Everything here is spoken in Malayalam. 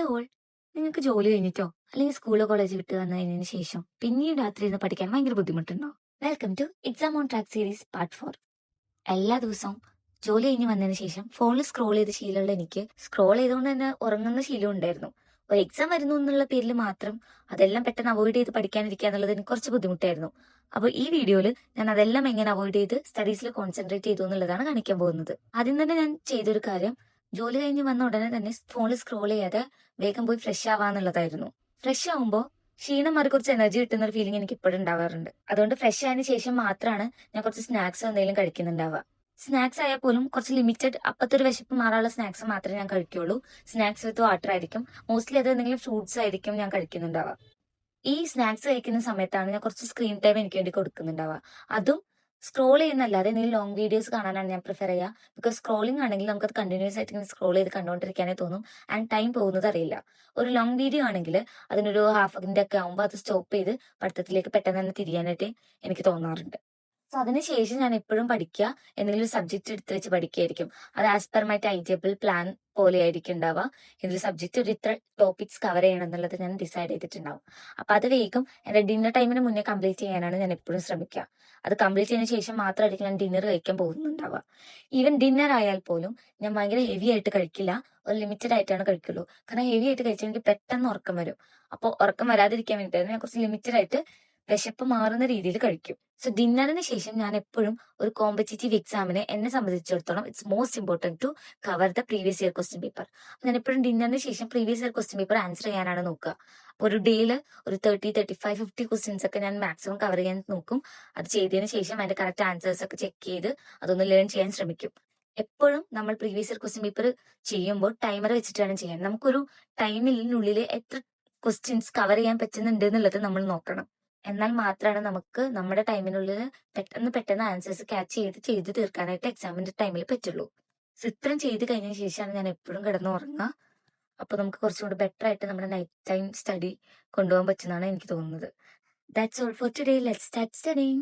Hello all. നിങ്ങൾക്ക് ജോലി കഴിഞ്ഞിട്ടോ അല്ലെങ്കിൽ സ്കൂളോ കോളേജ് വിട്ട് വന്നു കഴിഞ്ഞതിന് ശേഷം പിന്നെയും രാത്രി ഇരുന്ന് പഠിക്കാൻ ഭയങ്കര ബുദ്ധിമുട്ടുണ്ടോ? Welcome two exam on track series part 4. എല്ലാ ദിവസവും ജോലി കഴിഞ്ഞ് വന്നതിന് ശേഷം ഫോണിൽ സ്ക്രോൾ ചെയ്ത് ശീലമുള്ള എനിക്ക് സ്ക്രോൾ ചെയ്തുകൊണ്ട് തന്നെ ഉറങ്ങുന്ന ശീലം ഉണ്ടായിരുന്നു. ഒരു എക്സാം വരുന്നു എന്നുള്ള പേരിൽ മാത്രം അതെല്ലാം പെട്ടെന്ന് അവോയ്ഡ് ചെയ്ത് പഠിക്കാനിരിക്കുക എന്നുള്ളത് എനിക്ക് കുറച്ച് ബുദ്ധിമുട്ടായിരുന്നു. അപ്പോൾ ഈ വീഡിയോയിൽ ഞാൻ അതെല്ലാം എങ്ങനെ അവോയ്ഡ് ചെയ്ത് സ്റ്റഡീസിൽ കോൺസെൻട്രേറ്റ് ചെയ്തു എന്നുള്ളതാണ് കാണിക്കാൻ പോകുന്നത്. ആദ്യം തന്നെ ഞാൻ ചെയ്തൊരു കാര്യം, ജോലി കഴിഞ്ഞ് വന്ന ഉടനെ തന്നെ ഫോണിൽ സ്ക്രോൾ ചെയ്യാതെ വേഗം പോയി ഫ്രഷ് ആവാന്നുള്ളതായിരുന്നു. ഫ്രഷ് ആവുമ്പോൾ ക്ഷീണം മാറി കുറച്ച് എനർജി കിട്ടുന്ന ഒരു ഫീലിംഗ് എനിക്ക് ഇപ്പോഴും ഉണ്ടാവാറുണ്ട്. അതുകൊണ്ട് ഫ്രഷ് ആയതിനു ശേഷം മാത്രമാണ് ഞാൻ കുറച്ച് സ്നാക്സ് എന്തെങ്കിലും കഴിക്കുന്നുണ്ടാവുക. സ്നാക്സ് ആയാൽ പോലും കുറച്ച് ലിമിറ്റഡ്, അപ്പത്തെ ഒരു വിശപ്പ് മാറാനുള്ള സ്നാക്സ് മാത്രമേ ഞാൻ കഴിക്കുള്ളൂ. സ്നാക്സ് വിത്ത് വാട്ടർ ആയിരിക്കും. മോസ്റ്റ്ലി അത് എന്തെങ്കിലും ഫ്രൂട്ട്സ് ആയിരിക്കും ഞാൻ കഴിക്കുന്നുണ്ടാവുക. ഈ സ്നാക്സ് കഴിക്കുന്ന സമയത്താണ് ഞാൻ കുറച്ച് സ്ക്രീൻ ടൈം എനിക്ക് വേണ്ടി കൊടുക്കുന്നുണ്ടാവുക. അതും സ്ക്രോൾ ചെയ്യുന്നല്ലാതെ എന്തെങ്കിലും ലോങ് വീഡിയോസ് കാണാനാണ് ഞാൻ പ്രിഫർ ചെയ്യുക. ബിക്കോസ് സ്ക്രോളിംഗ് ആണെങ്കിൽ നമുക്കത് കണ്ടിന്യൂസ് ആയിട്ട് ഇങ്ങനെ സ്ക്രോൾ ചെയ്ത് കണ്ടുകൊണ്ടിരിക്കാനേ തോന്നും. ആൻഡ് ടൈം പോകുന്നത് അറിയില്ല. ഒരു ലോങ് വീഡിയോ ആണെങ്കിൽ അതിനൊരു ഹാഫ് അതിൻ്റെ ഒക്കെ ആകുമ്പോൾ അത് സ്റ്റോപ്പ് ചെയ്ത് പഠിത്തത്തിലേക്ക് പെട്ടെന്ന് തന്നെ തിരിയാനായിട്ട് എനിക്ക് തോന്നാറുണ്ട്. സോ അതിനുശേഷം ഞാൻ എപ്പോഴും പഠിക്കുക എന്തെങ്കിലും ഒരു സബ്ജക്ട് എടുത്ത് വെച്ച് പഠിക്കുകയായിരിക്കും. അത് as per my time table plan പോലെ ആയിരിക്കും ഉണ്ടാവുക. ഇതിൽ സബ്ജക്ട് ഒരു ഇത്ര ടോപ്പിക്സ് കവർ ചെയ്യണം എന്നുള്ളത് ഞാൻ ഡിസൈഡ് ചെയ്തിട്ടുണ്ടാവും. അപ്പൊ അത് വേഗം എന്റെ ഡിന്നർ ടൈമിന് മുന്നേ കംപ്ലീറ്റ് ചെയ്യാനാണ് ഞാൻ എപ്പോഴും ശ്രമിക്കുക. അത് കംപ്ലീറ്റ് ചെയ്തതിനു ശേഷം മാത്രമായിരിക്കും ഞാൻ ഡിന്നർ കഴിക്കാൻ പോകുന്നുണ്ടാവുക. ഈവൻ ഡിന്നർ ആയാൽ പോലും ഞാൻ ഭയങ്കര ഹെവി ആയിട്ട് കഴിക്കില്ല. ഒരു ലിമിറ്റഡ് ആയിട്ടാണ് കഴിക്കുള്ളൂ. കാരണം ഹെവി ആയിട്ട് കഴിച്ചാൽ എനിക്ക് പെട്ടെന്ന് ഉറക്കം വരും. അപ്പോൾ ഉറക്കം വരാതിരിക്കാൻ വേണ്ടിയിട്ട് ഞാൻ കുറച്ച് ലിമിറ്റഡ് ആയിട്ട് വിശപ്പ് മാറുന്ന രീതിയിൽ കഴിക്കും. സോ ഡിന്നറിന് ശേഷം ഞാൻ എപ്പോഴും ഒരു കോമ്പറ്റേറ്റീവ് എക്സാമിന് എന്നെ സംബന്ധിച്ചിടത്തോളം it's most important to cover the previous year question paper. ഞാൻ എപ്പോഴും ഡിന്നറിന് ശേഷം previous year question paper answer ചെയ്യാനാണ് നോക്കുക. അപ്പോൾ ഒരു ഡേയിൽ ഒരു 30, 35, 50 ക്വസ്റ്റ്യൻസ് ഒക്കെ ഞാൻ മാക്സിമം കവർ ചെയ്യാൻ നോക്കും. അത് ചെയ്തതിന് ശേഷം അതിന്റെ കറക്റ്റ് ആൻസേഴ്സ് ഒക്കെ ചെക്ക് ചെയ്ത് അതൊന്ന് ലേൺ ചെയ്യാൻ ശ്രമിക്കും. എപ്പോഴും നമ്മൾ പ്രീവിയസ് ഇയർ ക്വസ്റ്റ്യൻ പേപ്പർ ചെയ്യുമ്പോൾ ടൈമർ വെച്ചിട്ടാണ് ചെയ്യാൻ. നമുക്കൊരു ടൈമിനുള്ളിൽ എത്ര ക്വസ്റ്റ്യൻസ് കവർ ചെയ്യാൻ പറ്റുന്നുണ്ട് എന്നുള്ളത് നമ്മൾ നോക്കണം. എന്നാൽ മാത്രമാണ് നമുക്ക് നമ്മുടെ ടൈമിനുള്ളിൽ പെട്ടെന്ന് ആൻസേഴ്സ് ക്യാച്ച് ചെയ്ത് തീർക്കാനായിട്ട് എക്സാമിന്റെ ടൈമിൽ പറ്റുള്ളൂ. സോ ഇത്രയും ചെയ്ത് കഴിഞ്ഞ ശേഷമാണ് ഞാൻ എപ്പോഴും കിടന്ന് ഉറങ്ങുക. അപ്പൊ നമുക്ക് കുറച്ചും കൂടി ബെറ്റർ ആയിട്ട് നമ്മുടെ നൈറ്റ് ടൈം സ്റ്റഡി കൊണ്ടുപോകാൻ പറ്റുന്നതാണ് എനിക്ക് തോന്നുന്നത്. That's all for today. Let's start studying.